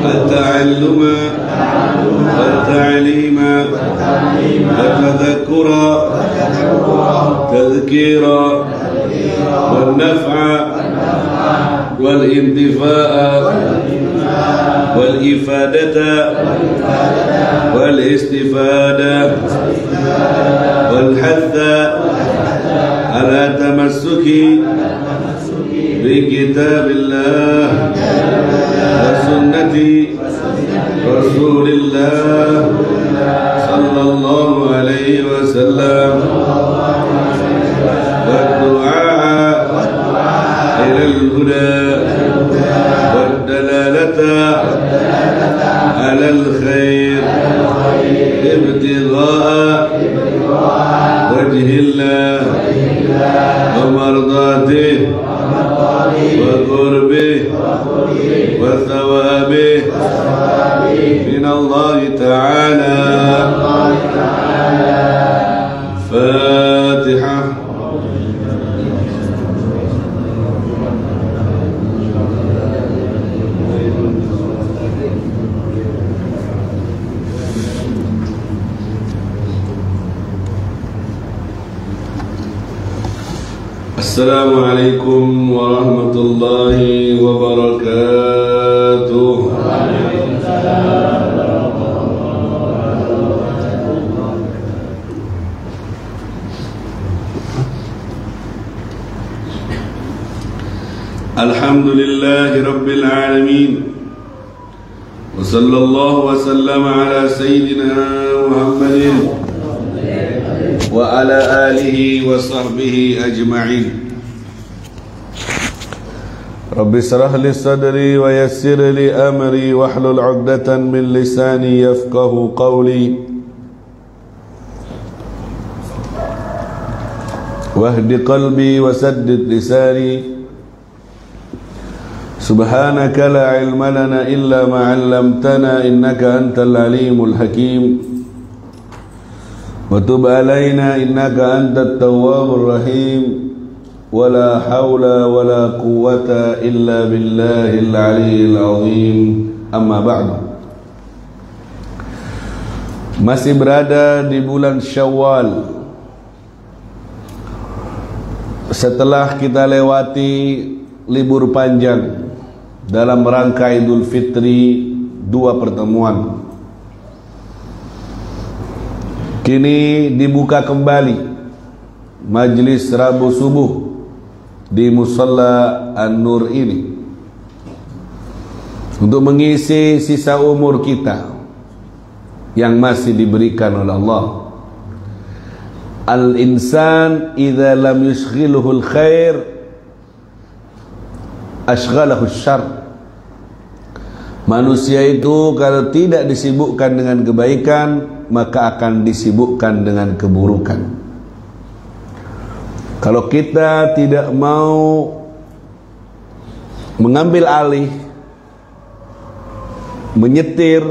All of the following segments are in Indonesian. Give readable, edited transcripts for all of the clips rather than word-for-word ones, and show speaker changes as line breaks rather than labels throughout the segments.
التعلم والتعليم والتذكر تذكيرا والنفع والانتفاع والإفادة والاستفادة والحث على تمسك بكتاب الله وسنة رسول الله صلى الله عليه وسلم والدعاء إلى الهدى والدلالة على الخير ابتغاء وجه الله ومرضاته وقربه وثوابه من الله تعالى. فاتحة. Assalamualaikum warahmatullahi wabarakatuh. Alhamdulillahi rabbil alamin. Wa sallallahu wa sallama ala sayyidina Muhammadin wa ala alihi wa sahbihi ajma'in. Rabbi shrah li sadri wa yassir li amri wahlul 'uqdatan min lisani yafqahu qawli wahdi qalbi wa saddid lisani. Subhanaka la ilma lana illa ma 'allamtana innaka antal alimul hakim. Wa tub alaina innaka antat tawwabur rahim. Wala hawla wala quwwata illa billahil aliyyil azim. Amma ba'du. Masih berada di bulan Syawal. Setelah kita lewati libur panjang dalam rangka Idul Fitri, 2 pertemuan. Kini dibuka kembali majlis Rabu subuh di Musalla An-Nur ini untuk mengisi sisa umur kita yang masih diberikan oleh Allah. Al-insan idza lam yushghilhu al-khair ashghalahu asy-syarr. Manusia itu kalau tidak disibukkan dengan kebaikan, maka akan disibukkan dengan keburukan. Kalau kita tidak mau mengambil alih, menyetir,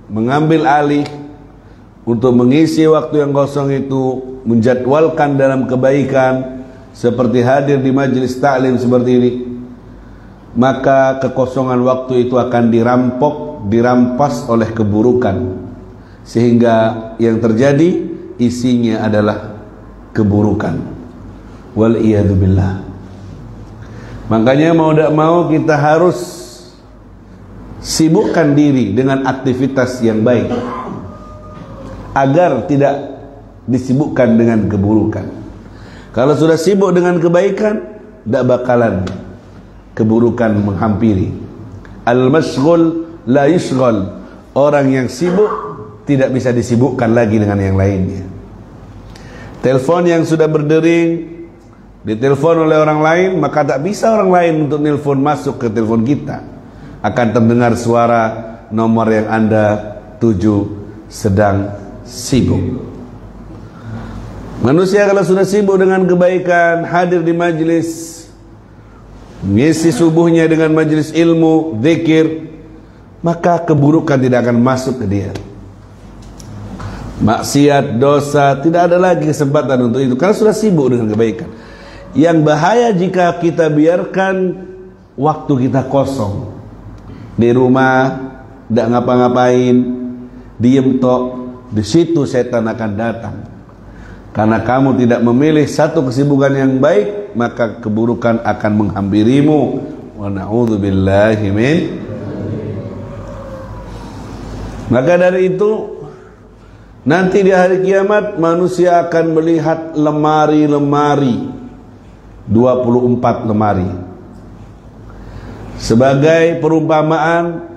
mengambil alih untuk mengisi waktu yang kosong itu, menjadwalkan dalam kebaikan seperti hadir di majelis ta'lim seperti ini, maka kekosongan waktu itu akan dirampas oleh keburukan, sehingga yang terjadi isinya adalah keburukan. Wal iyadu billah. Makanya mau tidak mau kita harus sibukkan diri dengan aktivitas yang baik agar tidak disibukkan dengan keburukan. Kalau sudah sibuk dengan kebaikan, tidak bakalan keburukan menghampiri. Al-mashghul la yushghal. Orang yang sibuk tidak bisa disibukkan lagi dengan yang lainnya. Telepon yang sudah berdering ditelepon oleh orang lain, maka tak bisa orang lain untuk nelpon masuk ke telepon kita. Akan terdengar suara nomor yang Anda tuju sedang sibuk. Manusia kalau sudah sibuk dengan kebaikan, hadir di majlis, mengisi subuhnya dengan majlis ilmu, zikir, maka keburukan tidak akan masuk ke dia. Maksiat, dosa, tidak ada lagi kesempatan untuk itu karena sudah sibuk dengan kebaikan. Yang bahaya jika kita biarkan waktu kita kosong, di rumah tidak ngapa-ngapain, diem tok, di situ setan akan datang. Karena kamu tidak memilih satu kesibukan yang baik, maka keburukan akan menghampirimu. Wa na'udzubillahi min. Maka dari itu, nanti di hari kiamat manusia akan melihat lemari-lemari, 24 lemari. Sebagai perumpamaan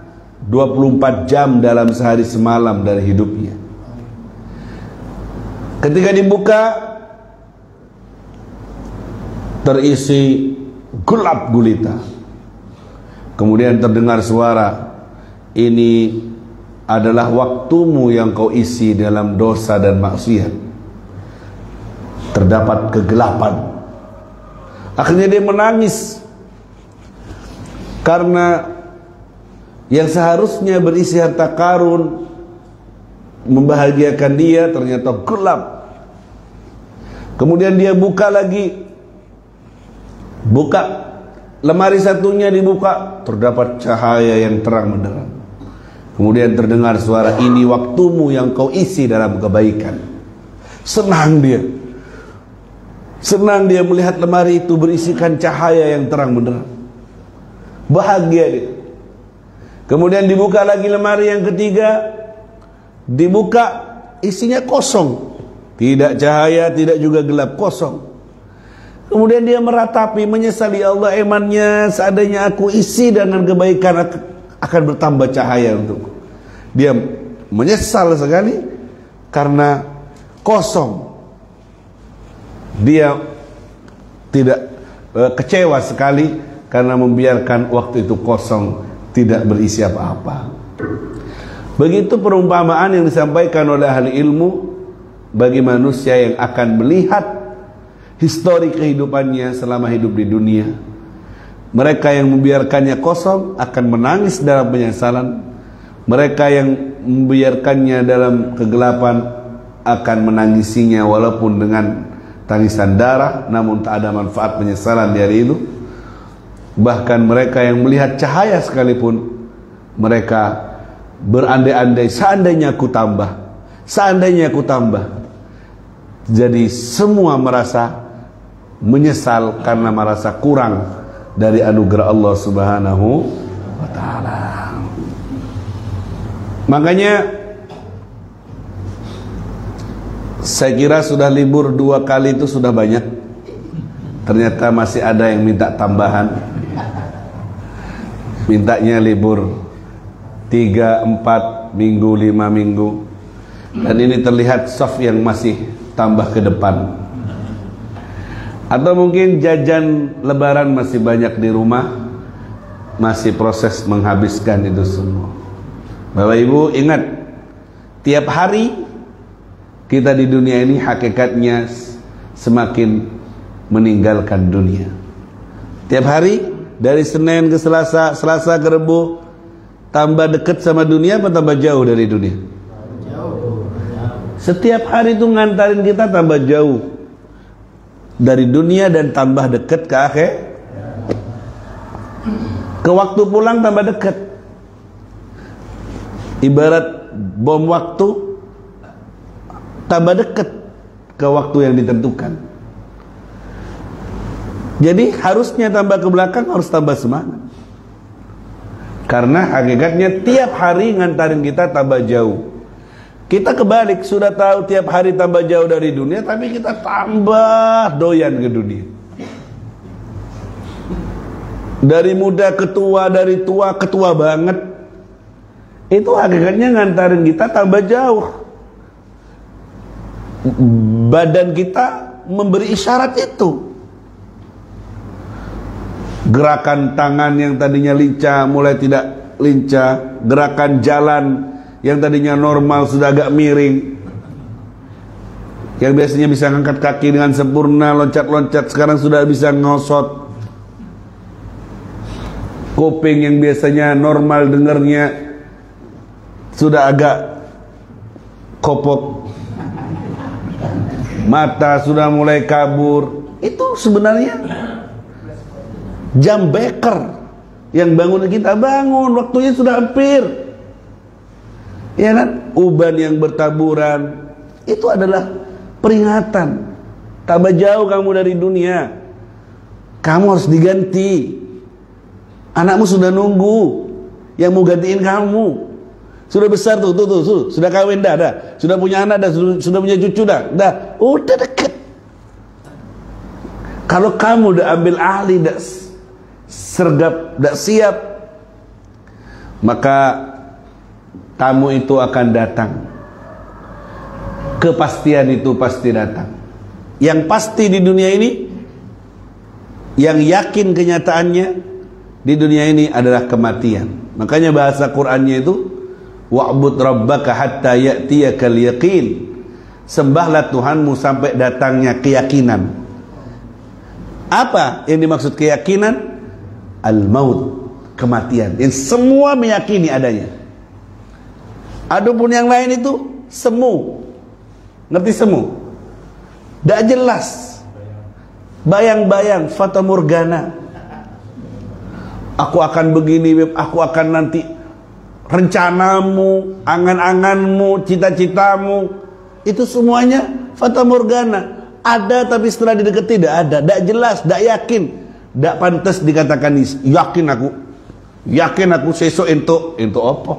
24 jam dalam sehari semalam dari hidupnya. Ketika dibuka, terisi gelap gulita. Kemudian terdengar suara, ini adalah waktumu yang kau isi dalam dosa dan maksiat. Terdapat kegelapan. Akhirnya dia menangis, karena yang seharusnya berisi harta karun, membahagiakan dia, ternyata gelap. Kemudian dia buka lagi, buka lemari satunya, dibuka, terdapat cahaya yang terang benderang. Kemudian terdengar suara, ini waktumu yang kau isi dalam kebaikan. Senang dia, senang dia melihat lemari itu berisikan cahaya yang terang benderang. Bahagia dia. Kemudian dibuka lagi lemari yang ketiga, dibuka, isinya kosong, tidak cahaya, tidak juga gelap, kosong. Kemudian dia meratapi, menyesali, Allah, emannya seandainya aku isi dengan kebaikan akan bertambah cahaya untukku. Dia menyesal sekali karena kosong. Dia tidak kecewa sekali karena membiarkan waktu itu kosong, tidak berisi apa-apa. Begitu perumpamaan yang disampaikan oleh ahli ilmu bagi manusia yang akan melihat histori kehidupannya selama hidup di dunia. Mereka yang membiarkannya kosong akan menangis dalam penyesalan. Mereka yang membiarkannya dalam kegelapan akan menangisinya walaupun dengan tangisan darah, namun tak ada manfaat penyesalan di hari itu. Bahkan mereka yang melihat cahaya sekalipun, mereka berandai-andai, seandainya aku tambah, seandainya aku tambah. Jadi semua merasa menyesal karena merasa kurang dari anugerah Allah Subhanahu wa ta'ala. Makanya saya kira sudah libur 2 kali itu sudah banyak. Ternyata masih ada yang minta tambahan, mintanya libur 3, 4 minggu, 5 minggu. Dan ini terlihat soft yang masih tambah ke depan. Atau mungkin jajan lebaran masih banyak di rumah, masih proses menghabiskan itu semua. Bapak Ibu ingat, tiap hari kita di dunia ini hakikatnya semakin meninggalkan dunia. Tiap hari dari Senin ke Selasa, Selasa ke Rebo, tambah dekat sama dunia apa tambah jauh dari dunia? Setiap hari itu ngantarin kita tambah jauh dari dunia dan tambah dekat ke akhir. Ke waktu pulang tambah dekat. Ibarat bom waktu, tambah dekat ke waktu yang ditentukan. Jadi harusnya tambah ke belakang, harus tambah semangat. Karena hakikatnya tiap hari ngantarin kita tambah jauh. Kita kebalik, sudah tahu tiap hari tambah jauh dari dunia, tapi kita tambah doyan ke dunia. Dari muda ke tua, dari tua ke tua banget. Itu hakikatnya ngantarin kita tambah jauh. Badan kita memberi isyarat itu. Gerakan tangan yang tadinya lincah mulai tidak lincah. Gerakan jalan yang tadinya normal sudah agak miring. Yang biasanya bisa ngangkat kaki dengan sempurna, loncat-loncat, sekarang sudah bisa ngosot. Kuping yang biasanya normal dengernya sudah agak kopok. Mata sudah mulai kabur. Itu sebenarnya jam beker Yang bangun kita bangun, waktunya sudah hampir. Ya kan? Uban yang bertaburan itu adalah peringatan. Tambah jauh kamu dari dunia. Kamu harus diganti. Anakmu sudah nunggu yang mau gantiin kamu. Sudah besar tuh, sudah kawin dah. Sudah punya anak dah, sudah punya cucu dah. Udah deket. Kalau kamu udah ambil ahli, dah sergap, dah siap, maka tamu itu akan datang. Kepastian itu pasti datang. Yang pasti di dunia ini, yang yakin kenyataannya di dunia ini adalah kematian. Makanya bahasa Qur'annya itu wa'bud rabbaka hatta ya'tiyakal yaqin. Sembahlah Tuhanmu sampai datangnya keyakinan. Apa yang dimaksud keyakinan? Al-maut, kematian. Yang semua meyakini adanya. Adapun yang lain itu semu. Ngerti semu? Tidak jelas. Bayang-bayang, fata morgana. Aku akan begini, aku akan nanti. Rencanamu, angan-anganmu, cita-citamu, itu semuanya fata morgana. Ada tapi setelah didekati tidak ada, tidak jelas, tidak yakin, tidak pantas dikatakan yakin aku sesok untuk apa?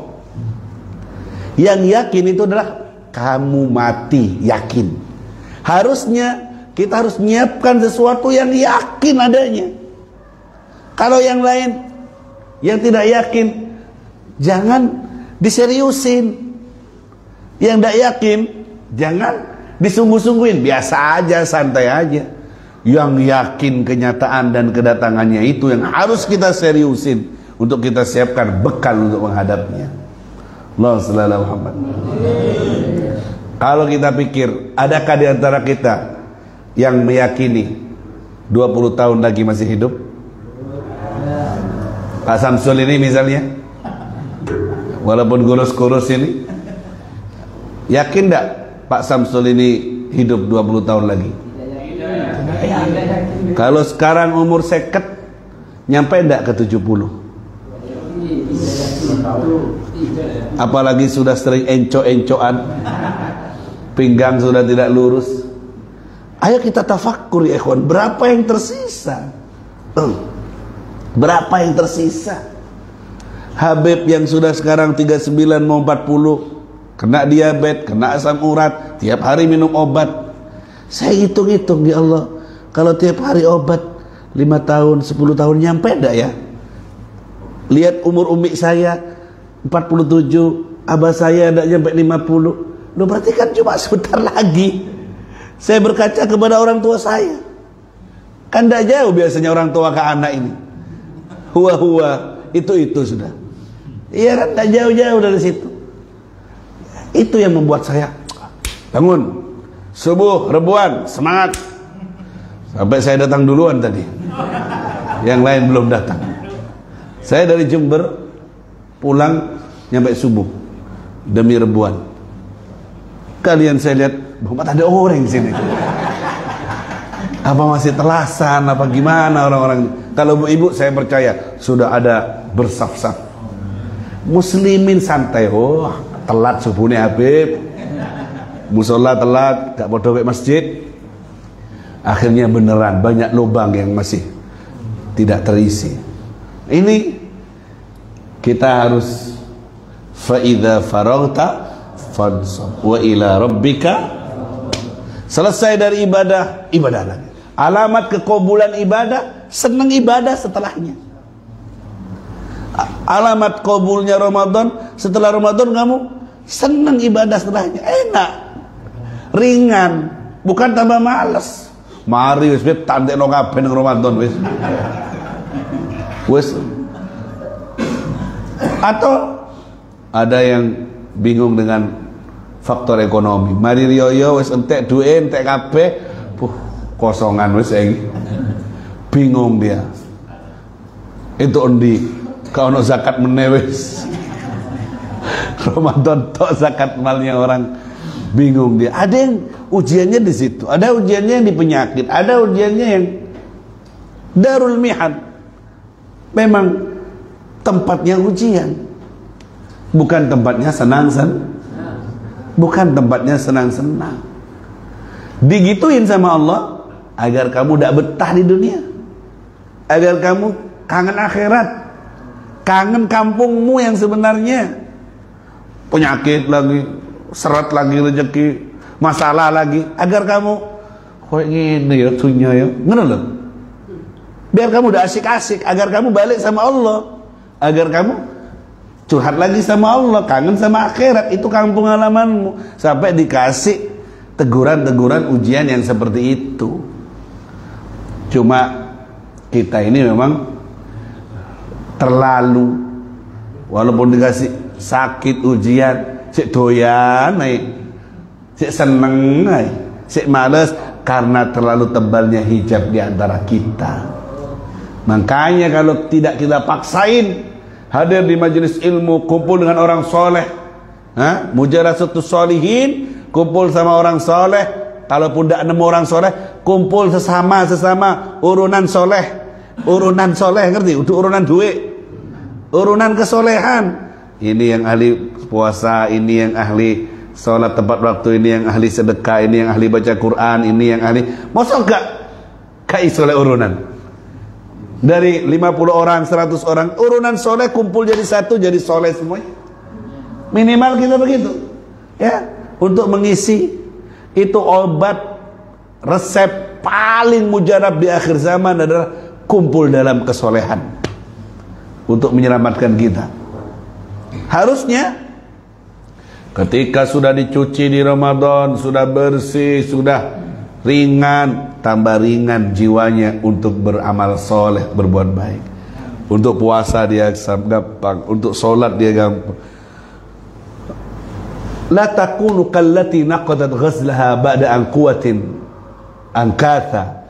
Yang yakin itu adalah kamu mati yakin. Harusnya kita harus menyiapkan sesuatu yang yakin adanya. Kalau yang lain yang tidak yakin, jangan diseriusin. Yang tidak yakin, jangan disungguh-sungguhin. Biasa aja, santai aja. Yang yakin kenyataan dan kedatangannya itu yang harus kita seriusin untuk kita siapkan bekal untuk menghadapnya. Allahumma shalli ala Muhammad. Kalau kita pikir, adakah di antara kita yang meyakini 20 tahun lagi masih hidup? Pak Samsul ini misalnya, walaupun kurus-kurus ini, yakin enggak Pak Samsul ini hidup 20 tahun lagi? Kalau sekarang umur 50, nyampe enggak ke 70? Apalagi sudah sering encok-encokan, pinggang sudah tidak lurus. Ayo kita tafakkur ya ikhwan, berapa yang tersisa? Berapa yang tersisa? Habib yang sudah sekarang 39 mau 40, kena diabetes, kena asam urat, tiap hari minum obat. Saya hitung-hitung, ya Allah, kalau tiap hari obat 5 tahun, 10 tahun, nyampe enggak ya? Lihat umur umi saya 47, abah saya enggak nyampe 50. Loh, berarti kan cuma sebentar lagi saya berkaca kepada orang tua saya. Kan enggak jauh biasanya orang tua ke anak ini. Huwa itu sudah. Iya kan, enggak jauh-jauh dari situ. Itu yang membuat saya bangun subuh, rebuan, semangat. Sampai saya datang duluan tadi. Yang lain belum datang. Saya dari Jember pulang nyampe subuh demi rebuan. Kalian saya lihat, Muhammad ada orang di sini. Apa masih telasan, apa gimana orang-orang? Kalau ibu saya percaya sudah ada bersaf-saf. Muslimin santai, oh telat subuhnya Habib, musola telat, gak bodoh ke masjid. Akhirnya beneran banyak lubang yang masih tidak terisi. Ini kita harus faidha faragta fansab wa ila rabbika. Selesai dari ibadah, ibadah lagi. Alamat keqabulan ibadah, senang ibadah setelahnya. Alamat qabulnya Ramadan, setelah Ramadan kamu senang ibadah setelahnya. Enak, ringan, bukan tambah malas. Mari wis beb tantekno kabeh ning Ramadan wis. Wis. Atau ada yang bingung dengan faktor ekonomi. Mari riyo wis entek duwe entek kabeh, kosongan wis saiki. Bingung dia. Itu endi? Ka ono zakat meneh wis. Ramadan tok zakat malnya orang, bingung dia. Ada yang ujiannya di situ, ada ujiannya yang di penyakit, ada ujiannya yang darul mihan. Memang tempatnya ujian, bukan tempatnya bukan tempatnya senang-senang. Digituin sama Allah agar kamu tidak betah di dunia, agar kamu kangen akhirat, kangen kampungmu yang sebenarnya. Penyakit lagi, seret lagi rezeki, masalah lagi, agar kamu kok ngene ya dunia ya, ngono lho. Biar kamu udah asik-asik, agar kamu balik sama Allah, agar kamu curhat lagi sama Allah, kangen sama akhirat. Itu kampung halamanmu. Sampai dikasih teguran-teguran ujian yang seperti itu. Cuma kita ini memang terlalu, walaupun dikasih sakit ujian, sik doyan naik, sik seneng naik, sik males, karena terlalu tebalnya hijab di antara kita. Makanya kalau tidak kita paksain hadir di majelis ilmu, kumpul dengan orang soleh, mujalasatus solihin, kumpul sama orang soleh. Kalaupun tidak nemu orang soleh, kumpul sesama urunan soleh, ngerti? Untuk urunan duit, urunan kesolehan. Ini yang ahli puasa, ini yang ahli sholat tepat waktu, ini yang ahli sedekah, ini yang ahli baca Quran, ini yang ahli. Masa gak isoleh urunan? Dari 50 orang, 100 orang, urunan soleh kumpul jadi satu, jadi soleh semuanya. Minimal kita begitu, ya, untuk mengisi itu. Obat resep paling mujarab di akhir zaman adalah kumpul dalam kesolehan untuk menyelamatkan kita. Harusnya ketika sudah dicuci di Ramadan, sudah bersih, sudah ringan, tambah ringan jiwanya untuk beramal soleh, berbuat baik. Untuk puasa dia gampang, untuk solat dia gampang. La takunu kallati naqadat ghazlaha ba'da an quwatin ankatha.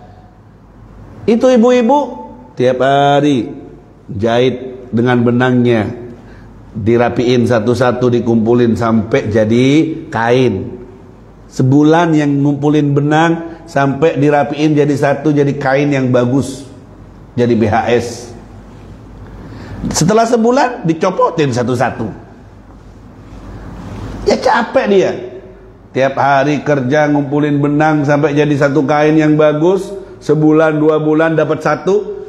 Itu ibu-ibu tiap hari jahit dengan benangnya, dirapiin satu-satu, dikumpulin sampai jadi kain. Sebulan yang ngumpulin benang sampai dirapiin jadi satu, jadi kain yang bagus, jadi BHS. Setelah sebulan dicopotin satu-satu. Ya capek dia. Tiap hari kerja ngumpulin benang sampai jadi satu kain yang bagus. Sebulan 2 bulan dapat satu.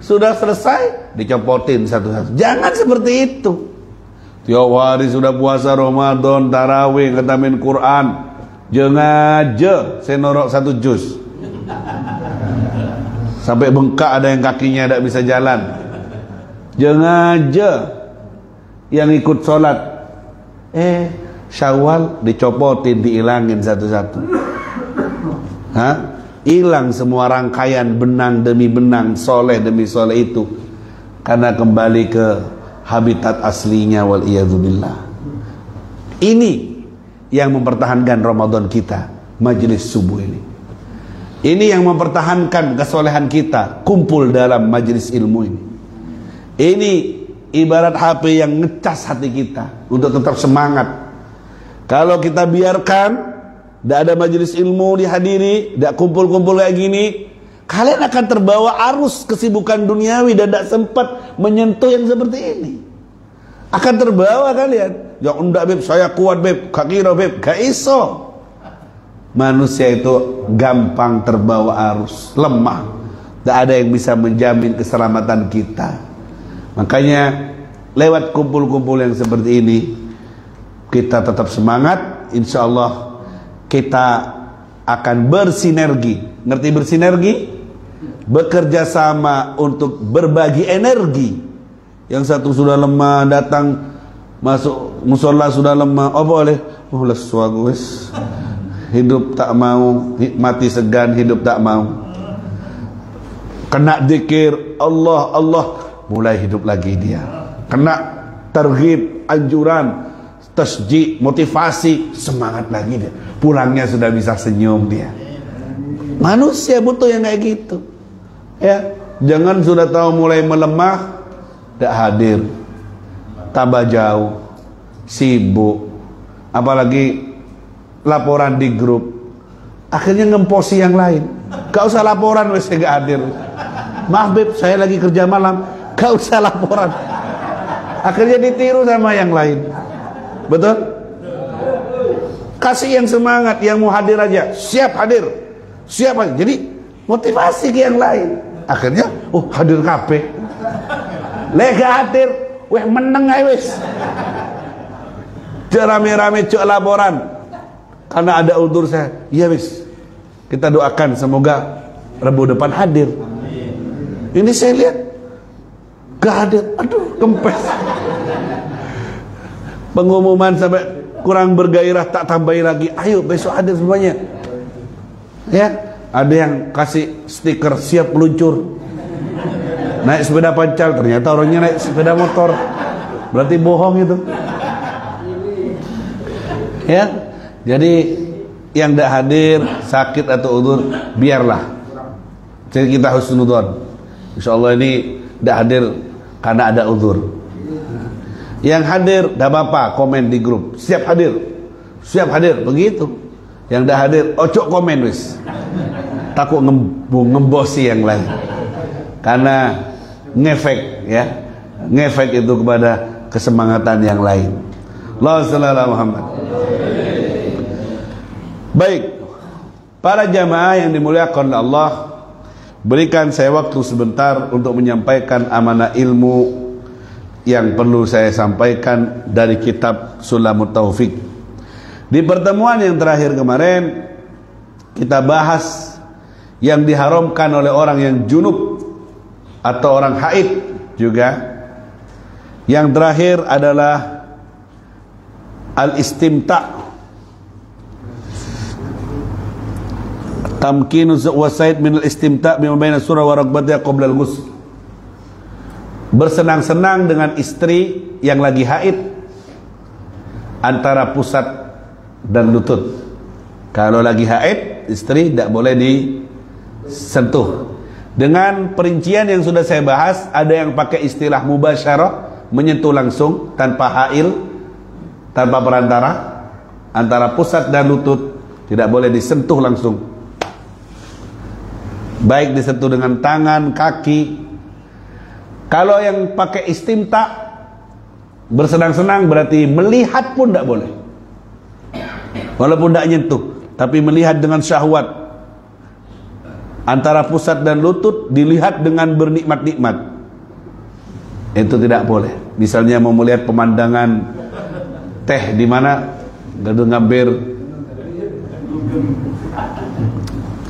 Sudah selesai dicopotin satu-satu. Jangan seperti itu. Tiap hari sudah puasa Ramadan, tarawih, khatamin Quran, jangan aja saya norok 1 juz sampai bengkak, ada yang kakinya tidak bisa jalan. Jangan aja yang ikut sholat, Syawal dicopotin, diilangin satu-satu. Hilang semua rangkaian benang demi benang, soleh demi soleh itu, karena kembali ke habitat aslinya, wal iyadzubillah. Ini yang mempertahankan Ramadan kita, majelis subuh ini. Ini yang mempertahankan kesolehan kita, kumpul dalam majelis ilmu ini. Ini ibarat HP yang ngecas hati kita untuk tetap semangat. Kalau kita biarkan tidak ada majelis ilmu dihadiri, tidak kumpul-kumpul kayak gini, kalian akan terbawa arus kesibukan duniawi dan tidak sempat menyentuh yang seperti ini. Akan terbawa kalian. Ya enggak beb, saya kuat beb, gak kira beb, gak iso. Manusia itu gampang terbawa arus, lemah. Tidak ada yang bisa menjamin keselamatan kita. Makanya lewat kumpul-kumpul yang seperti ini, kita tetap semangat. Insya Allah kita akan bersinergi. Ngerti bersinergi? Bekerja sama untuk berbagi energi. Yang satu sudah lemah, datang masuk musola sudah lemah, oh boleh, lesu wis, hidup tak mau, mati segan, hidup tak mau. Kena zikir Allah, Allah, mulai hidup lagi dia. Kena targhib, anjuran, tasjid, motivasi, semangat lagi dia. Pulangnya sudah bisa senyum dia. Manusia butuh yang kayak gitu. Ya, jangan sudah tahu mulai melemah, tidak hadir, tambah jauh, sibuk, apalagi laporan di grup, akhirnya ngemposi yang lain. Gak usah laporan, wes gak hadir. Maaf beb, saya lagi kerja malam. Gak usah laporan. Akhirnya ditiru sama yang lain. Betul? Kasih yang semangat, yang mau hadir aja, siap hadir, siap hadir. Jadi motivasi ke yang lain. Akhirnya, oh hadir kabeh. Lega hadir, weh meneng ae wis. Rame-rame cuk laporan. Karena ada uldur saya. Iya wis. Kita doakan semoga Rabu depan hadir. Ini saya lihat gak hadir. Aduh, kempes. Pengumuman sampai kurang bergairah, tak tambahin lagi. Ayo besok hadir semuanya. Ya, ada yang kasih stiker siap meluncur. Naik sepeda pancal, ternyata orangnya naik sepeda motor. Berarti bohong itu. Ya, jadi yang tidak hadir, sakit atau udzur, biarlah. Jadi kita husnudzon. Insyaallah ini tidak hadir karena ada udzur. Yang hadir, tidak apa-apa, komen di grup. Siap hadir, siap hadir, begitu. Yang tidak hadir, ojo komen wis. Takut ngembosi yang lain. Karena ngefek, ya, ngefek itu kepada kesemangatan yang lain. Allahumma shalli ala Muhammad. Baik, para jamaah yang dimuliakan Allah, berikan saya waktu sebentar untuk menyampaikan amanah ilmu yang perlu saya sampaikan dari kitab Sulamut Taufik. Di pertemuan yang terakhir kemarin kita bahas yang diharamkan oleh orang yang junub atau orang haid juga. Yang terakhir adalah al-istimta', tamkinu wasaid min al-istimta' bima baina surah wa ragbatiha qabla al-ghusl. Bersenang-senang dengan istri yang lagi haid antara pusat dan lutut. Kalau lagi haid, istri tidak boleh disentuh. Dengan perincian yang sudah saya bahas, ada yang pakai istilah mubasyarah, menyentuh langsung tanpa hail, tanpa perantara, antara pusat dan lutut, tidak boleh disentuh langsung. Baik disentuh dengan tangan, kaki. Kalau yang pakai istimta, bersenang-senang, berarti melihat pun tidak boleh. Walaupun tidak nyentuh, tapi melihat dengan syahwat antara pusat dan lutut, dilihat dengan bernikmat-nikmat, itu tidak boleh. Misalnya mau melihat pemandangan teh di mana, Gedung Gambir,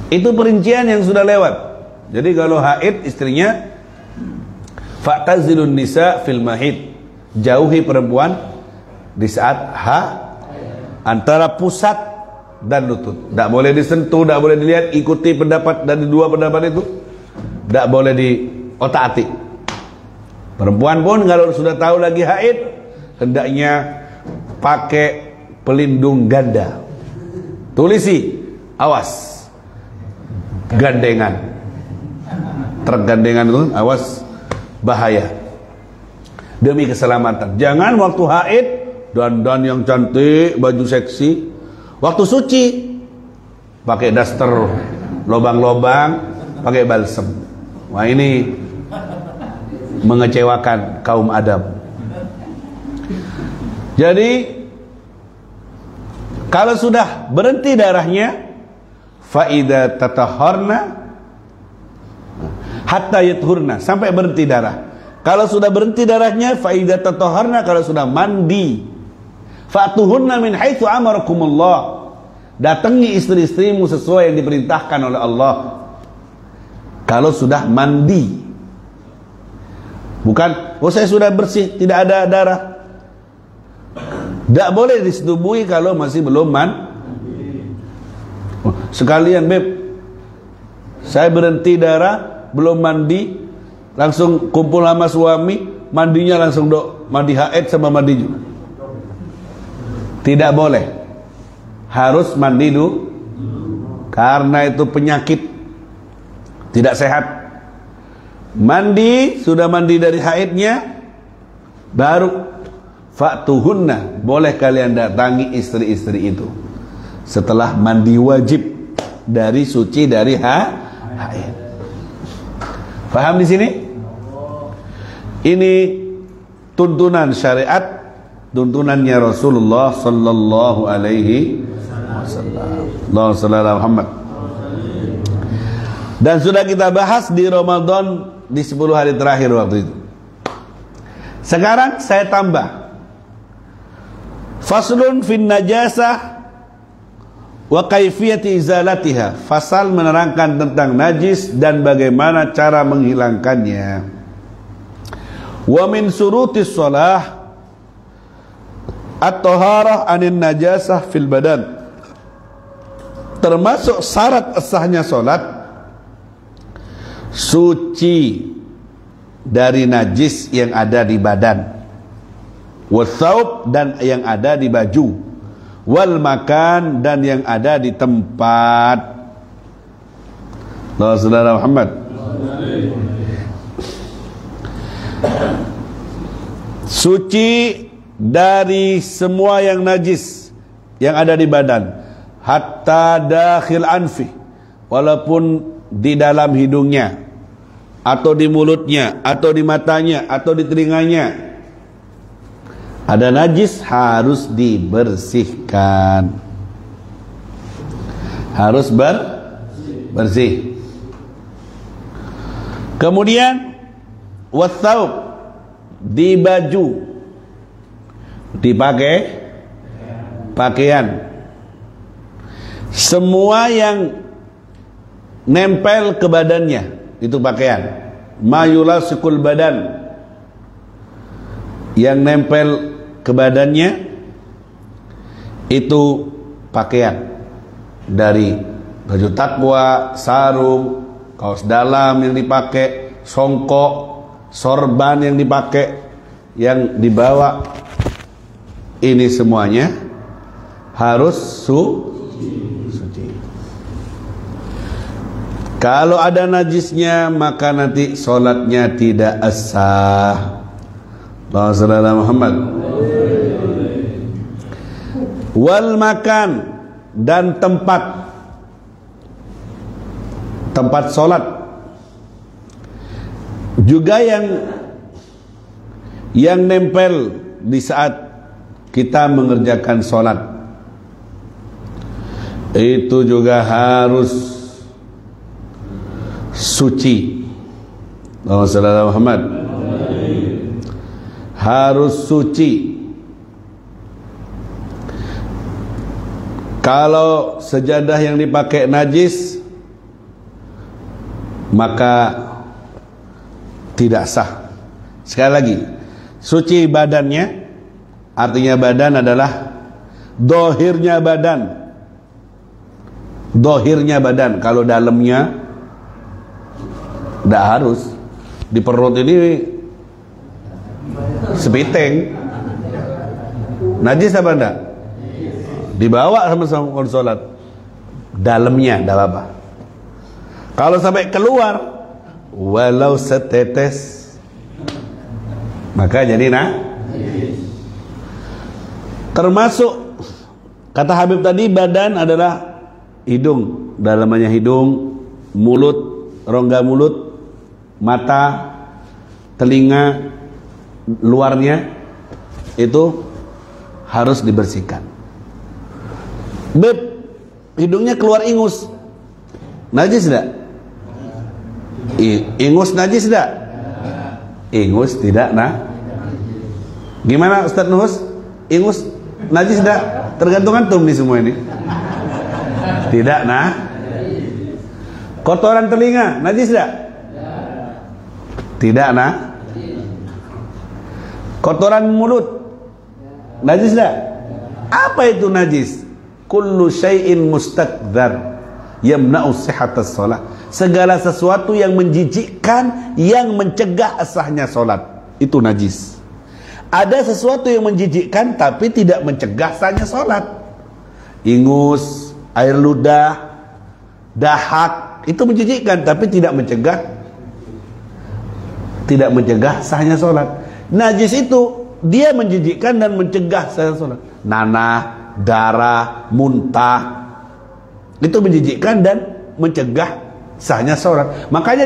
itu perincian yang sudah lewat. Jadi kalau haid istrinya, fa'tazilun nisa fil mahid, jauhi perempuan di saat antara pusat dan lutut. Tidak boleh disentuh, tidak boleh dilihat. Ikuti pendapat dari dua pendapat itu, tidak boleh diotak-atik. Perempuan pun kalau sudah tahu lagi haid, hendaknya pakai pelindung ganda. Tulisi, awas gandengan, tergandengan itu awas, bahaya, demi keselamatan. Jangan waktu haid dandan yang cantik, baju seksi. Waktu suci pakai daster lobang-lobang, pakai balsem. Wah, ini mengecewakan kaum Adam. Jadi kalau sudah berhenti darahnya, faida tatahharna hatta yathurna, sampai berhenti darah. Kalau sudah berhenti darahnya, faida tatahharna, kalau sudah mandi, fa'tuhunna min haitsu amarakumullah, datangi istri-istrimu sesuai yang diperintahkan oleh Allah. Kalau sudah mandi, bukan oh saya sudah bersih, tidak ada darah, tidak boleh disetubui kalau masih belum sekalian beb, saya berhenti darah, belum mandi, langsung kumpul sama suami, mandinya langsung mandi haid sama mandi juga. Tidak boleh, harus mandi dulu, karena itu penyakit, tidak sehat. Mandi, sudah mandi dari haidnya, baru fa'tuhunna, boleh kalian datangi istri-istri itu setelah mandi wajib dari suci dari haid. Paham di sini? Ini tuntunan syariat, tuntunannya Rasulullah sallallahu alaihi wasallam. Allahumma shalli ala Muhammad. Dan sudah kita bahas di Ramadan di 10 hari terakhir waktu itu. Sekarang saya tambah. Faslun fin najasah wa kaifiyati izalatiha. Fasal menerangkan tentang najis dan bagaimana cara menghilangkannya. Wa min surutis shalah at-taharah anin najasah fil badan. Termasuk syarat sahnya salat suci dari najis yang ada di badan, wasaub dan yang ada di baju, wal makan dan yang ada di tempat. Allah saudara Muhammad. Suci dari semua yang najis yang ada di badan, hatta dakhil anfi, walaupun di dalam hidungnya, atau di mulutnya, atau di matanya, atau di telinganya ada najis, harus dibersihkan, harus bersih. Kemudian wasaub, di baju, dipakai pakaian, semua yang nempel ke badannya itu pakaian. Mayulasikul badan, yang nempel ke badannya itu pakaian, dari baju takwa, sarung, kaos dalam yang dipakai, songkok, sorban yang dipakai, yang dibawa, ini semuanya harus suci. Kalau ada najisnya maka nanti sholatnya tidak sah. Allahumma shalli ala Muhammad. Wal makan, dan tempat sholat juga yang nempel di saat kita mengerjakan sholat, itu juga harus suci. Allahumma shalli ala Muhammad. Harus suci. Kalau sejadah yang dipakai najis, maka tidak sah. Sekali lagi, suci badannya, artinya badan adalah dohirnya badan. Dohirnya badan. Kalau dalamnya tidak harus. Di perut ini sepiting, najis apa enggak? Dibawa sama-sama kalau sholat, dalamnya tidak apa-apa. Kalau sampai keluar walau setetes, maka jadi termasuk kata Habib tadi, badan adalah hidung, dalamannya hidung, mulut, rongga mulut, mata, telinga, luarnya itu harus dibersihkan. Beb, hidungnya keluar ingus, najis tidak? Ingus najis tidak? Ingus tidak, gimana Ustaz Nuhus? Ingus najis tidak? Tergantung antum nih semua ini. Tidak, Kotoran telinga najis tidak? Tidak, Kotoran mulut najis tidak? Apa itu najis? Kullu syai'in mustakdzar yamna'u sihhatas shalah. Segala sesuatu yang menjijikkan, yang mencegah sahnya salat, itu najis. Ada sesuatu yang menjijikkan tapi tidak mencegah sahnya salat. Ingus, air ludah, dahak, itu menjijikkan tapi tidak mencegah sahnya salat. Najis itu dia menjijikkan dan mencegah sahnya salat. Nanah, darah, muntah, itu menjijikkan dan mencegah sahnya sholat. Makanya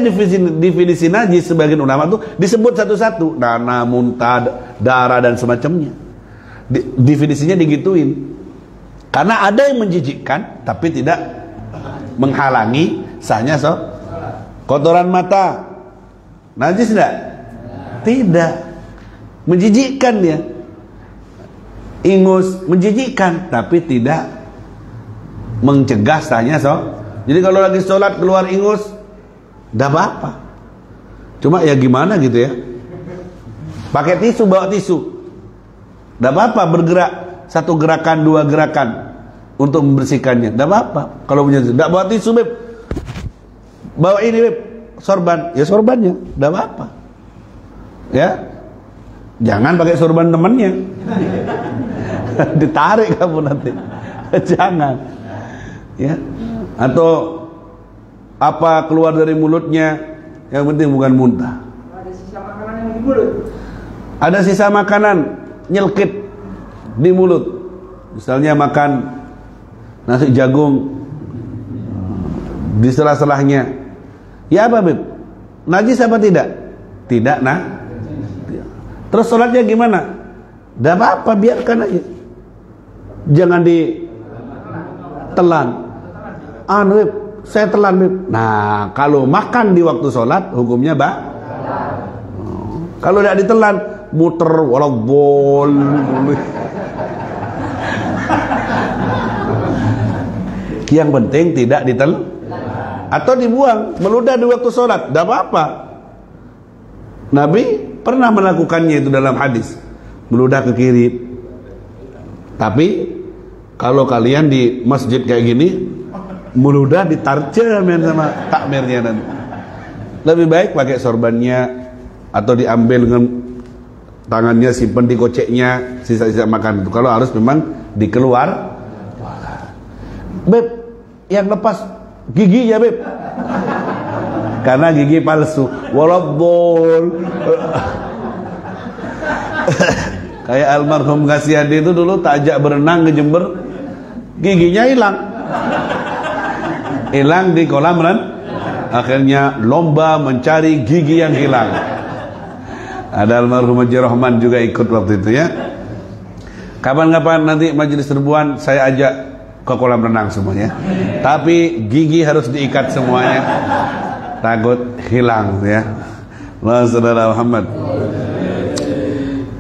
definisi najis sebagian ulama tuh disebut satu-satu, dana, muntah, darah dan semacamnya. Definisinya digituin. Karena ada yang menjijikkan tapi tidak menghalangi sahnya sholat. Kotoran mata najis enggak? Tidak. Menjijikkan dia. Ingus menjijikkan tapi tidak mencegah sahnya sholat. Jadi kalau lagi sholat keluar ingus, enggak apa-apa. Cuma ya gimana gitu ya. Pakai tisu, bawa tisu. Enggak apa-apa bergerak satu gerakan, dua gerakan untuk membersihkannya. Enggak apa-apa. Kalau punya tisu, enggak bawa tisu, Beb. Bawa ini, Beb. Sorban. Ya sorbannya, enggak apa-apa. Ya. Jangan pakai sorban temannya. Ditarik kamu nanti. Jangan. Ya. Atau apa keluar dari mulutnya, yang penting bukan muntah.
Ada sisa makanan yang di mulut.
Ada sisa makanan nyelkit di mulut. Misalnya makan nasi jagung di sela-selahnya. Ya apa, Beb? Najis apa tidak? Tidak, nah. Terus sholatnya gimana? Tidak apa-apa, biarkan aja. Jangan ditelan. Beb, saya telan, Beb. Nah, kalau makan di waktu sholat, hukumnya kalau tidak ditelan, muter walabol. Yang penting tidak ditelan atau dibuang, meludah di waktu sholat, tidak apa-apa. Nabi pernah melakukannya itu dalam hadis, meludah ke kiri. Tapi kalau kalian di masjid kayak gini, meludah ditarcemen sama takmirnya nanti. Lebih baik pakai sorbannya atau diambil dengan tangannya, simpan di koceknya sisa-sisa makan itu. Kalau harus memang dikeluar. Beb, yang lepas giginya, Beb. Karena gigi palsu. Walaupun kayak almarhum Kasiyadi itu dulu tajak berenang ke Jember, giginya hilang. Hilang di kolam renang. Akhirnya lomba mencari gigi yang hilang. Ada almarhum Haji Rahman juga ikut waktu itu ya. Kapan-kapan nanti majelis serbuan saya ajak ke kolam renang semuanya. Tapi gigi harus diikat semuanya. Takut hilang ya. Allah saudara Muhammad.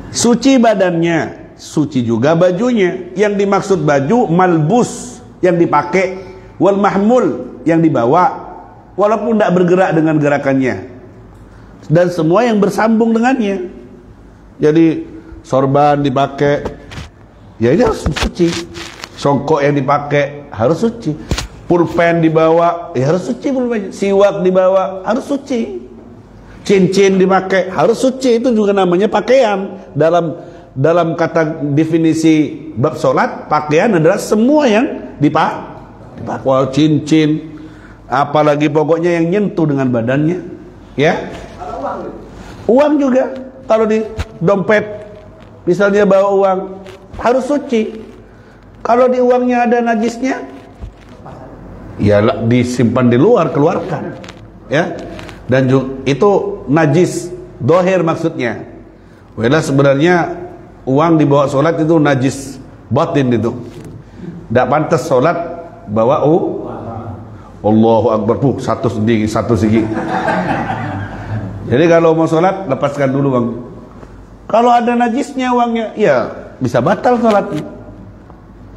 Suci badannya, suci juga bajunya. Yang dimaksud baju malbus, yang dipakai, wal mahmul, yang dibawa, walaupun tidak bergerak dengan gerakannya, dan semua yang bersambung dengannya. Jadi sorban dipakai, ya ini harus suci. Songkok yang dipakai harus suci. Pulpen dibawa, ya harus suci pulpen. Siwak dibawa, harus suci. Cincin dipakai, harus suci. Itu juga namanya pakaian. Dalam kata definisi bab sholat, pakaian adalah semua yang dipakai. Cincin, apalagi pokoknya yang nyentuh dengan badannya. Ya. Uang juga. Kalau di dompet, misalnya bawa uang, harus suci. Kalau di uangnya ada najisnya, ya disimpan di luar, keluarkan. Ya. Dan juga, itu najis dohir maksudnya. Wala sebenarnya uang dibawa sholat itu najis batin itu. Tidak pantas sholat bawa Allahu Akbar, satu segi. Jadi kalau mau sholat lepaskan dulu bang. Kalau ada najisnya uangnya, ya bisa batal sholatnya.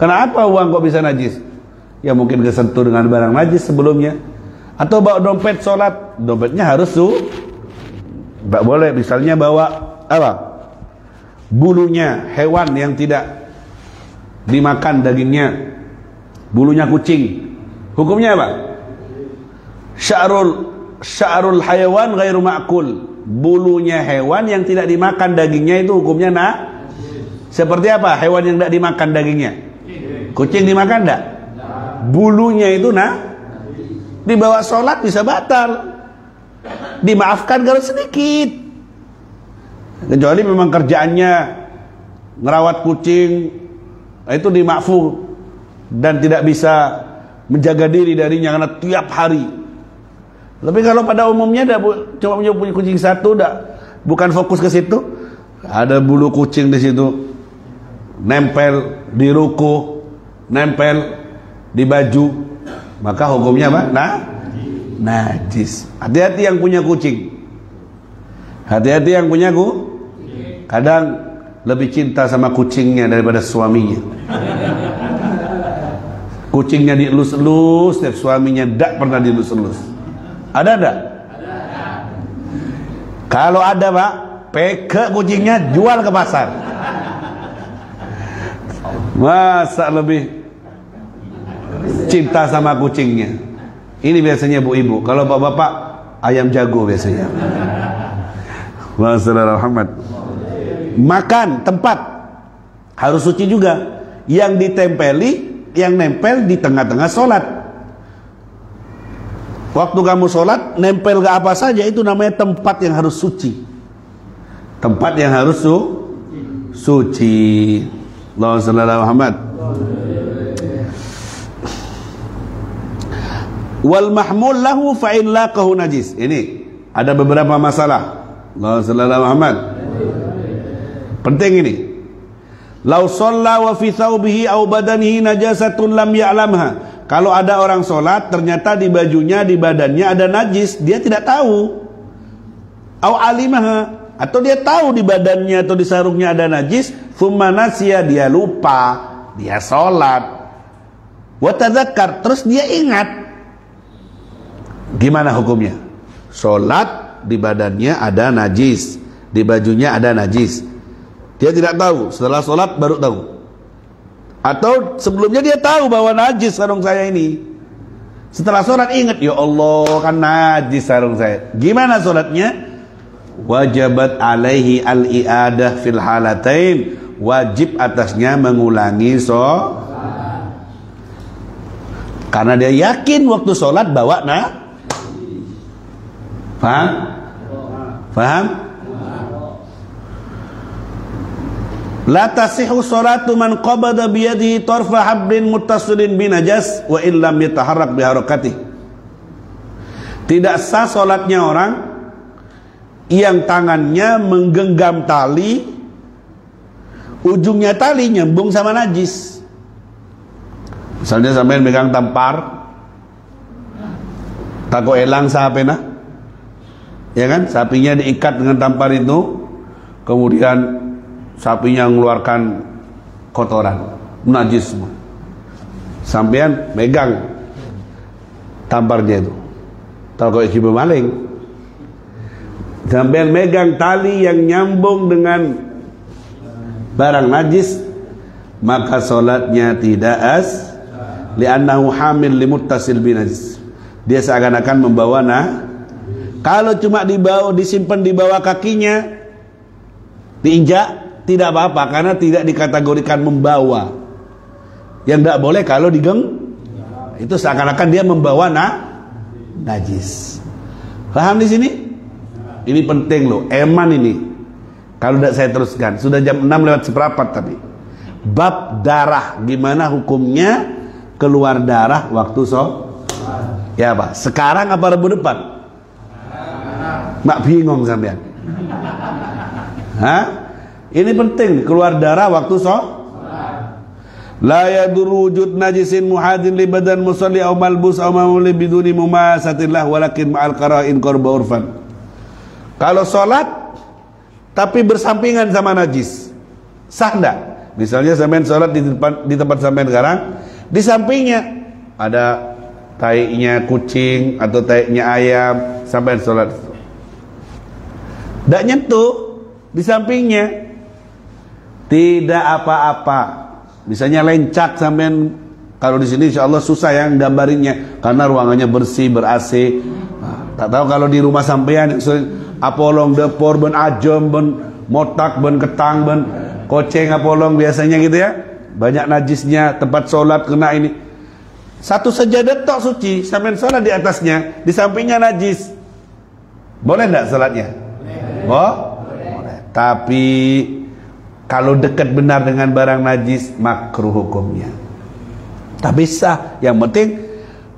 Kenapa uang kok bisa najis? Ya mungkin kesentuh dengan barang najis sebelumnya. Atau bawa dompet sholat, dompetnya harus nggak boleh. Misalnya bawa apa? Bulunya hewan yang tidak dimakan dagingnya, bulunya kucing, hukumnya apa? Sya'rul hayawan ghairu ma'kul. Bulunya hewan yang tidak dimakan dagingnya itu hukumnya seperti apa? Hewan yang tidak dimakan dagingnya. Kucing dimakan enggak? Bulunya itu dibawa sholat bisa batal. Dimaafkan kalau sedikit. Kecuali memang kerjaannya ngerawat kucing, itu dimaafu dan tidak bisa menjaga diri darinya karena tiap hari Tapi kalau pada umumnya cuma punya kucing satu, bukan fokus ke situ. Ada bulu kucing di situ, nempel di ruko, nempel di baju, maka hukumnya apa? Najis. Hati-hati yang punya kucing. Hati-hati yang punya kadang lebih cinta sama kucingnya daripada suaminya. Kucingnya dielus-elus, setiap suaminya tidak pernah dielus-elus. Ada enggak? Kalau ada, Pak, peke kucingnya jual ke pasar. Masa lebih cinta sama kucingnya. Ini biasanya ibu-ibu. Kalau bapak-bapak, ayam jago biasanya. Wassalamualaikum Muhammad. Makan tempat harus suci juga. Yang nempel di tengah-tengah sholat. Waktu kamu sholat, nempel ke apa saja, itu namanya tempat yang harus suci. Tempat yang harus suci. Allahumma shalli ala Muhammad. Wal mahmul lahu fa in laqahu najis. Ini ada beberapa masalah. Allahumma shalli ala Muhammad. Penting ini. Lau shalla wa fi thawbihi aw badanihi najasatun lam ya'lamha. Kalau ada orang sholat, ternyata di bajunya, di badannya ada najis, dia tidak tahu. Au alimaha, atau dia tahu di badannya atau di sarungnya ada najis, thumma nasiya, dia lupa, dia sholat. Wa tadzakkar, terus dia ingat. Gimana hukumnya? Sholat, di badannya ada najis, di bajunya ada najis. Dia tidak tahu, setelah sholat baru tahu. Atau sebelumnya dia tahu bahwa najis sarung saya ini. Setelah sholat ingat, ya Allah, kan najis sarung saya. Gimana sholatnya? Wajibat alaihi al-i'adah fil halatain. Wajib atasnya mengulangi sholat. Karena dia yakin waktu sholat bawa Paham? Paham? La tasihu salatu man qabada biyadihi tarfa hablin muttasilin binajas wa illam yataharrak biharakati. Tidak sah salatnya orang yang tangannya menggenggam tali, ujungnya tali nyambung sama najis. Misalnya sampai megang tampar, tako elang sapena, ya kan? Sapinya diikat dengan tampar itu, kemudian sapinya mengeluarkan kotoran, najis semua. Sampean megang tamparnya itu. Tahu kok ibu maling. Sampean megang tali yang nyambung dengan barang najis, maka salatnya tidak li'annahu hamil limuttasil binajis. Dia seakan-akan membawa kalau cuma disimpan di bawah kakinya, diinjak, tidak apa-apa karena tidak dikategorikan membawa. Yang tidak boleh kalau itu seakan-akan dia membawa najis. Paham di sini? Ini penting loh, eman ini. Kalau tidak saya teruskan, sudah jam 6 lewat seperempat tadi. Bab darah, gimana hukumnya keluar darah waktu ya Pak, sekarang apa Rabu depan? Mak bingung sampean. Hah? Ini penting, keluar darah waktu la yadurru wujud najisin muhadin li badan musalli aw malbus aw mamuli biduni mumasatillah walakin ma'al qara'in qarba urfan. Kalau sholat tapi bersampingan sama najis, sah enggak? Misalnya sampean sholat di tempat sampean sekarang, di sampingnya ada taiknya kucing atau taiknya ayam, sampean sholat enggak nyentuh di sampingnya, tidak apa-apa. Misalnya lencak sampean, kalau di sini insya Allah susah yang gambarinnya karena ruangannya bersih, ber-AC. Tak tahu kalau di rumah sampean apolong depor ben ajam ben motak ben ketang ben koceng apolong biasanya gitu ya. Banyak najisnya, tempat sholat kena ini. Satu sajadah tok suci, sampean sholat di atasnya, di sampingnya najis. Boleh enggak sholatnya? Boleh. Tapi kalau dekat benar dengan barang najis, makruh hukumnya. Tapi sah. Yang penting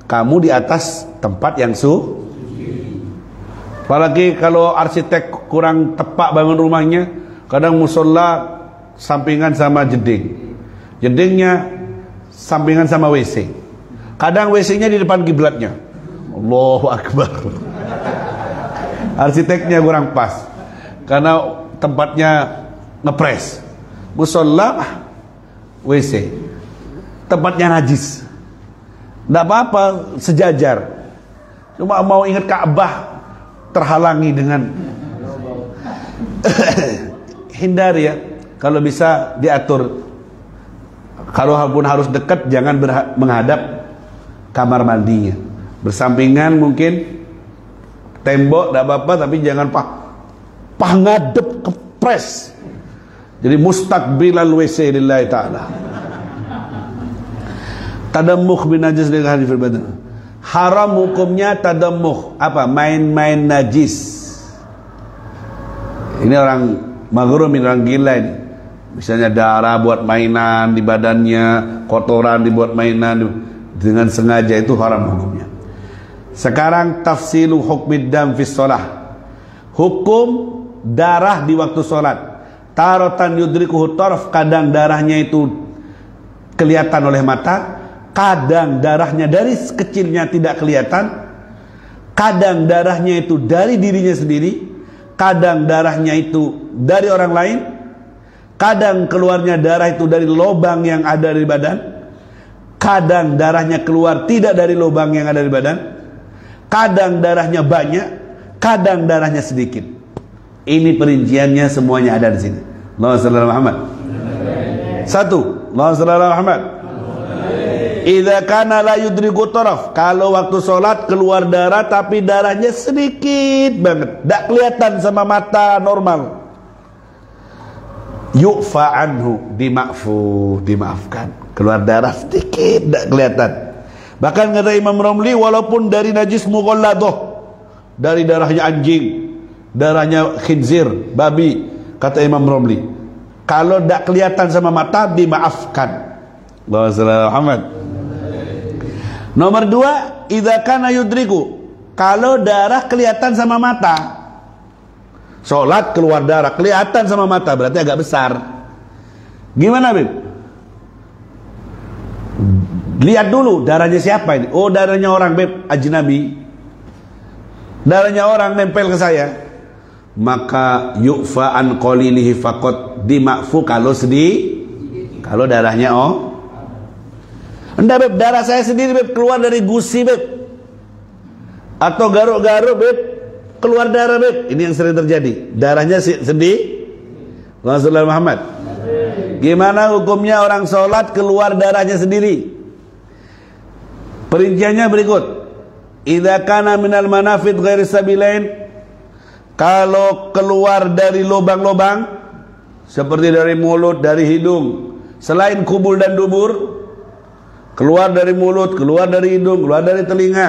kamu di atas tempat yang Apalagi kalau arsitek kurang tepat bangun rumahnya, kadang musola sampingan sama jeding, jedingnya sampingan sama WC, kadang WC-nya di depan kiblatnya. Allahu Akbar. Arsiteknya kurang pas karena tempatnya ngepres. Musola, WC, tempatnya najis. Tidak apa-apa, sejajar. Cuma mau ingat Ka'bah terhalangi dengan hindari ya. Kalau bisa diatur. Kalau pun harus dekat, jangan menghadap kamar mandinya. Bersampingan mungkin tembok, tidak apa-apa, tapi jangan ngadep kepres. Jadi mustaqbilal WC lillahi ta'ala. Tadammuh bin najis dengan hadis badan. Haram hukumnya tadammuh. Apa? Main-main najis. Ini orang maghrum, orang gila ini. Misalnya darah buat mainan di badannya, kotoran dibuat mainan dengan sengaja, itu haram hukumnya. Sekarang tafsilu hukmid dam fis shalah. Hukum darah di waktu salat. Taratan yudrikuhu taraf, kadang darahnya itu kelihatan oleh mata, kadang darahnya dari kecilnya tidak kelihatan, kadang darahnya itu dari dirinya sendiri, kadang darahnya itu dari orang lain, kadang keluarnya darah itu dari lubang yang ada di badan, kadang darahnya keluar tidak dari lubang yang ada di badan, kadang darahnya banyak, kadang darahnya sedikit. Ini perinciannya, semuanya ada di sini. Allahumma shalli ala Muhammad. Satu, Allahumma shalli ala Muhammad. Idza kana la yudriku taraf, kalau waktu sholat keluar darah tapi darahnya sedikit banget, tidak kelihatan sama mata normal. Yu'fa anhu, dimaafkan. Keluar darah sedikit, tidak kelihatan. Bahkan kata Imam Romli, walaupun dari najis mughalladah, dari darahnya anjing, darahnya khinzir, babi, kata Imam Romli, kalau tidak kelihatan sama mata, dimaafkan. Muhammad. Nomor dua, idza kana yudriku, kalau darah kelihatan sama mata, sholat keluar darah kelihatan sama mata, berarti agak besar. Gimana, Bib? Lihat dulu darahnya siapa ini. Oh, darahnya orang, Bib, ajnabi. Darahnya orang nempel ke saya, maka yu'fa an qalilihi faqat, dimakfu kalau sedih, kalau darahnya enggak, Beb, darah saya sendiri, Beb, keluar dari gusi, Beb, atau garuk-garuk, Beb, keluar darah, Beb. Ini yang sering terjadi, darahnya sedih. Rasulullah Muhammad. Gimana hukumnya orang sholat keluar darahnya sendiri? Perinciannya berikut. Idza kana minal manafid ghairi sabilain, kalau keluar dari lubang-lubang seperti dari mulut, dari hidung, selain kubul dan dubur, keluar dari mulut, keluar dari hidung, keluar dari telinga,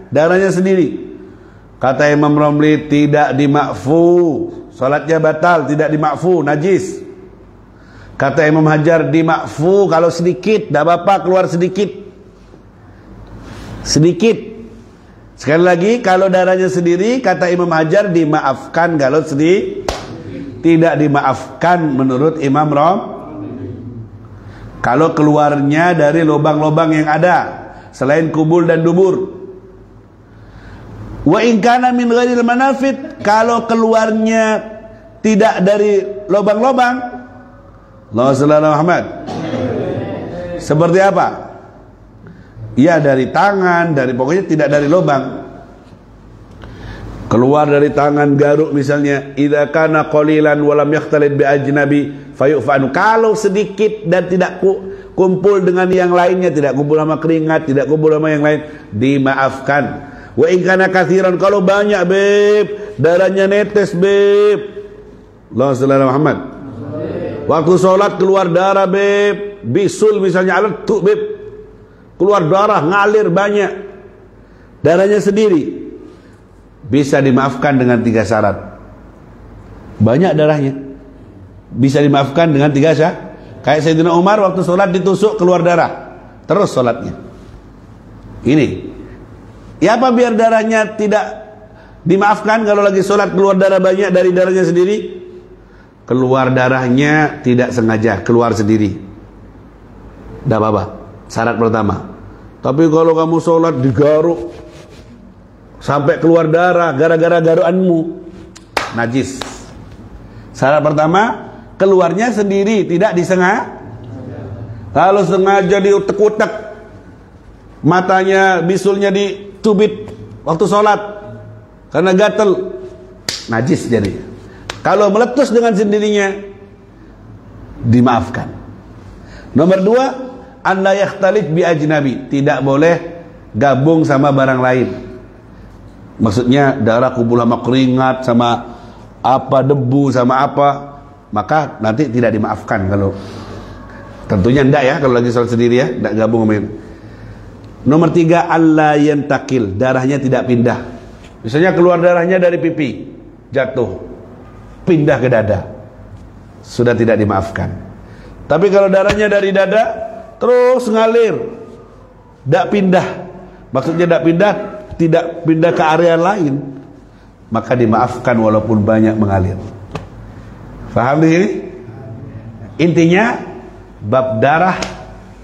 darahnya sendiri, kata Imam Romli, tidak dimakfu, salatnya batal, tidak dimakfu, najis. Kata Imam Hajar, dimakfu kalau sedikit, tidak apa-apa, keluar sedikit. Sekali lagi, kalau darahnya sendiri, kata Imam Hajar, dimaafkan kalau sedih, tidak dimaafkan menurut Imam Rom. Kalau keluarnya dari lubang-lubang yang ada selain kubul dan dubur. Wa in kana min ghairil manafid, kalau keluarnya tidak dari lubang-lubang, Allahumma shalli ala Muhammad. Seperti apa? Ya, dari tangan, dari pokoknya tidak dari lubang. Keluar dari tangan, garuk misalnya, idza kana qalilan wa lam yakhtalit bi ajnabi fayufanu, kalau sedikit dan tidak kumpul dengan yang lainnya, tidak kumpul sama keringat, tidak kumpul sama yang lain, dimaafkan. Wa in kana katsiran, kalau banyak, Beb, darahnya netes, Beb, Allahumma shalli ala Muhammad. Waktu sholat keluar darah, Beb, bisul misalnya, aletuk, Beb, keluar darah ngalir banyak, darahnya sendiri, bisa dimaafkan dengan 3 syarat. Banyak darahnya, bisa dimaafkan dengan 3 syarat. Kayak Sayyidina Umar waktu sholat ditusuk keluar darah, terus sholatnya. Ini ya apa, biar darahnya tidak Dimaafkan kalau lagi sholat keluar darah banyak dari darahnya sendiri. Keluar darahnya tidak sengaja, keluar sendiri, tidak apa-apa. Syarat pertama. Tapi kalau kamu sholat digaruk sampai keluar darah gara-gara garuanmu, najis. Syarat pertama, keluarnya sendiri, tidak disengaja. Kalau sengaja diutek-utek, matanya, bisulnya dicubit waktu sholat karena gatel, najis jadi. Kalau meletus dengan sendirinya, dimaafkan. Nomor 2, an la yakhtalif bi ajnabi, tidak boleh gabung sama barang lain. Maksudnya darah kumpul sama keringat, sama apa, debu sama apa, maka nanti tidak dimaafkan. Kalau tentunya enggak ya, kalau lagi sholat sendiri ya, enggak gabung sama ini. Nomor 3, alla yantakil, darahnya tidak pindah. Misalnya keluar darahnya dari pipi, jatuh, pindah ke dada, sudah tidak dimaafkan. Tapi kalau darahnya dari dada terus ngalir, tidak pindah, maksudnya tidak pindah ke area lain, maka dimaafkan walaupun banyak mengalir. Paham di sini? Intinya bab darah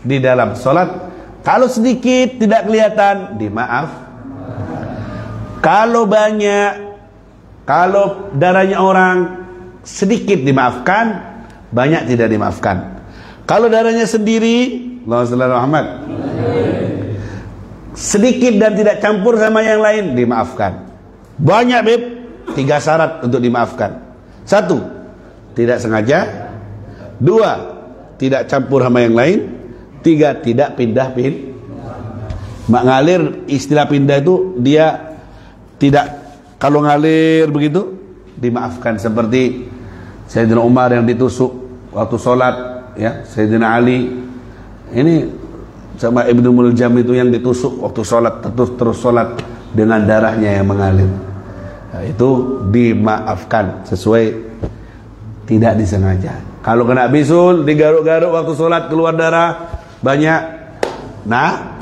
di dalam sholat, kalau sedikit tidak kelihatan, dimaaf. Kalau banyak, kalau darahnya orang sedikit dimaafkan, banyak tidak dimaafkan. Kalau darahnya sendiri, Muhammad, sedikit dan tidak campur sama yang lain, dimaafkan. Banyak beb, 3 syarat untuk dimaafkan. 1, tidak sengaja. 2, tidak campur sama yang lain. 3, tidak pindah-pindah. Ngalir, istilah pindah itu dia tidak. Kalau ngalir begitu, dimaafkan. Seperti Sayyidina Umar yang ditusuk waktu sholat, ya, Sayyidina Ali, ini sama Ibnu Muljam itu yang ditusuk waktu sholat, terus sholat dengan darahnya yang mengalir. Nah, itu dimaafkan sesuai tidak disengaja. Kalau kena bisul, digaruk-garuk waktu sholat keluar darah banyak, nah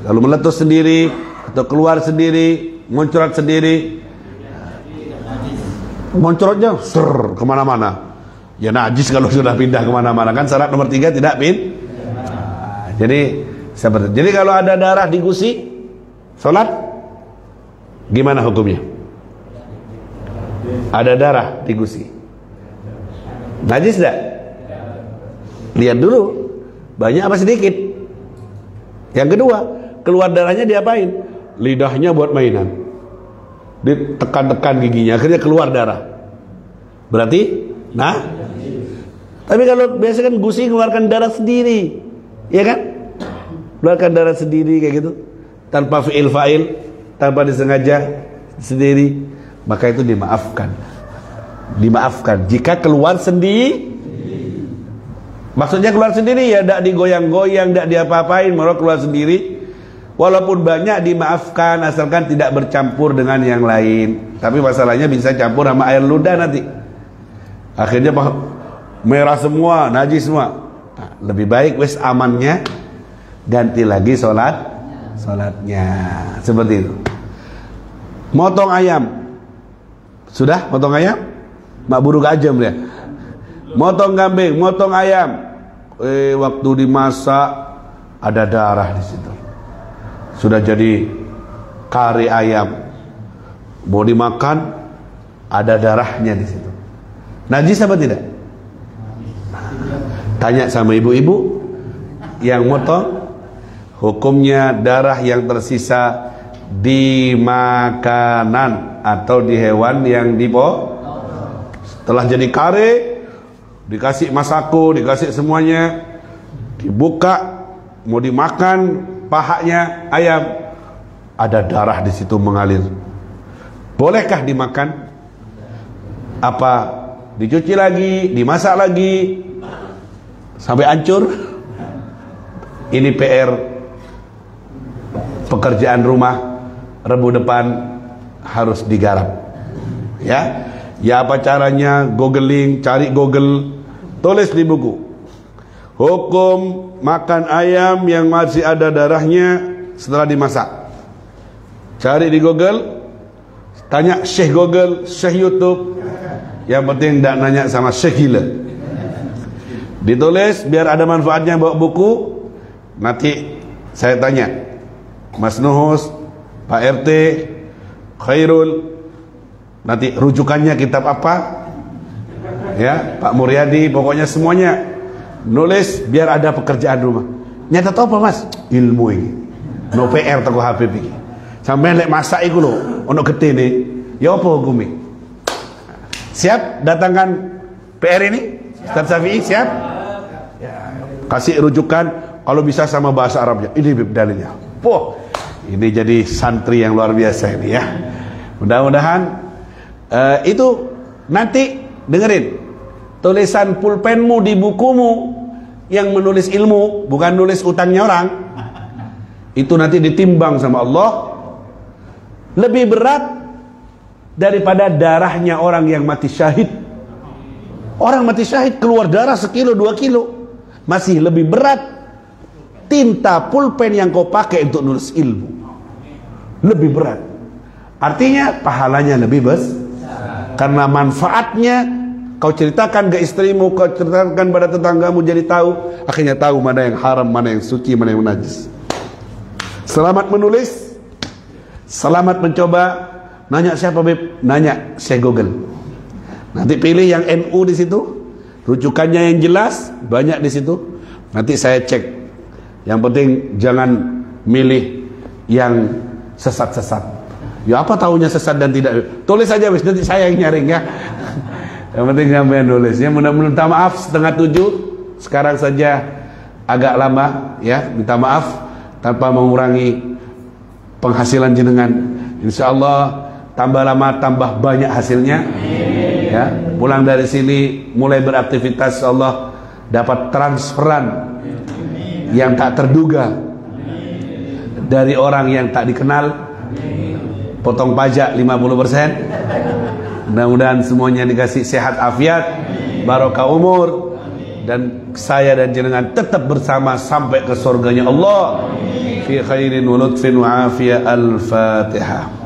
kalau meletus sendiri atau keluar sendiri, muncrat sendiri, muncratnya kemana-mana, ya najis kalau sudah pindah kemana-mana. Kan syarat nomor 3 tidak pindah. Jadi seperti. Jadi kalau ada darah di gusi sholat, gimana hukumnya? Ada darah di gusi, najis tidak? Lihat dulu banyak apa sedikit. Yang kedua, keluar darahnya diapain? Lidahnya buat mainan, ditekan-tekan giginya, akhirnya keluar darah. Berarti, nah, tapi kalau biasa kan gusi keluarkan darah sendiri, ya kan? Keluarkan darah sendiri kayak gitu, tanpa fi'il fa'il, tanpa disengaja sendiri, maka itu dimaafkan. Dimaafkan jika keluar sendiri. Maksudnya keluar sendiri ya, tidak digoyang-goyang, tidak diapa-apain, malah keluar sendiri. Walaupun banyak dimaafkan asalkan tidak bercampur dengan yang lain. Tapi masalahnya bisa campur sama air ludah nanti, akhirnya merah semua, najis semua. Nah, lebih baik wis amannya ganti lagi sholatnya. Seperti itu. Motong ayam, sudah motong ayam, mak buru kajam dia. Motong kambing, motong ayam, waktu dimasak ada darah di situ. Sudah jadi kari ayam, mau dimakan ada darahnya di situ. Najis apa tidak? Tanya sama ibu-ibu yang motong, hukumnya darah yang tersisa di makanan atau di hewan yang setelah jadi kare, dikasih masako, dikasih semuanya, dibuka mau dimakan pahanya ayam, ada darah di situ mengalir. Bolehkah dimakan? Apa dicuci lagi, dimasak lagi sampai hancur? Ini PR pekerjaan rumah Rebu depan harus digarap. Ya, ya apa caranya? Googling, cari Google, tulis di buku. Hukum makan ayam yang masih ada darahnya setelah dimasak. Cari di Google, Tanya Syekh Google, Syekh YouTube. Yang penting tidak nanya sama Syekh gila. Ditulis biar ada manfaatnya, bawa buku. Nanti saya tanya Mas Nuhus, Pak RT, Khairul, nanti rujukannya kitab apa, ya Pak Muryadi, pokoknya semuanya nulis biar ada pekerjaan rumah. Nyata tau apa Mas? Ilmu ini no PR toko HP ini sampai lek masak iku lho ono gede nih ya apa hukumnya. Siap datangkan PR ini Ustaz Syafi'i? Siap ya, kasih rujukan kalau bisa sama bahasa Arabnya, ini dalilnya. Poh, ini jadi santri yang luar biasa ini ya. Mudah-mudahan itu nanti dengerin tulisan pulpenmu di bukumu yang menulis ilmu, bukan nulis utangnya orang. Itu nanti ditimbang sama Allah lebih berat daripada darahnya orang yang mati syahid. Orang mati syahid keluar darah 1 kilo 2 kilo masih lebih berat tinta pulpen yang kau pakai untuk nulis ilmu, lebih berat. Artinya pahalanya lebih besar karena manfaatnya kau ceritakan ke istrimu, kau ceritakan pada tetanggamu, jadi tahu, akhirnya tahu mana yang haram, mana yang suci, mana yang najis. Selamat menulis, selamat mencoba. Nanya siapa Beb? Nanya Syekh Google. Nanti pilih yang NU di situ, rujukannya yang jelas, banyak di situ. Nanti saya cek. Yang penting jangan milih yang sesat-sesat. Ya apa tahunya sesat dan tidak? Tulis aja wis, nanti saya yang nyaring ya. Yang penting sampai nulis. Ya mudah-mudahan minta maaf 6:30. Sekarang saja agak lama ya, minta maaf tanpa mengurangi penghasilan jenengan. Insyaallah tambah lama tambah banyak hasilnya. Ya, pulang dari sini mulai beraktivitas, Allah dapat transferan yang tak terduga dari orang yang tak dikenal, potong pajak 50%. Mudah-mudahan semuanya dikasih sehat afiat, barokah umur, dan saya dan jenengan tetap bersama sampai ke surganya Allah fi khairin wa lutfin wa afiyah. Al-Fatihah.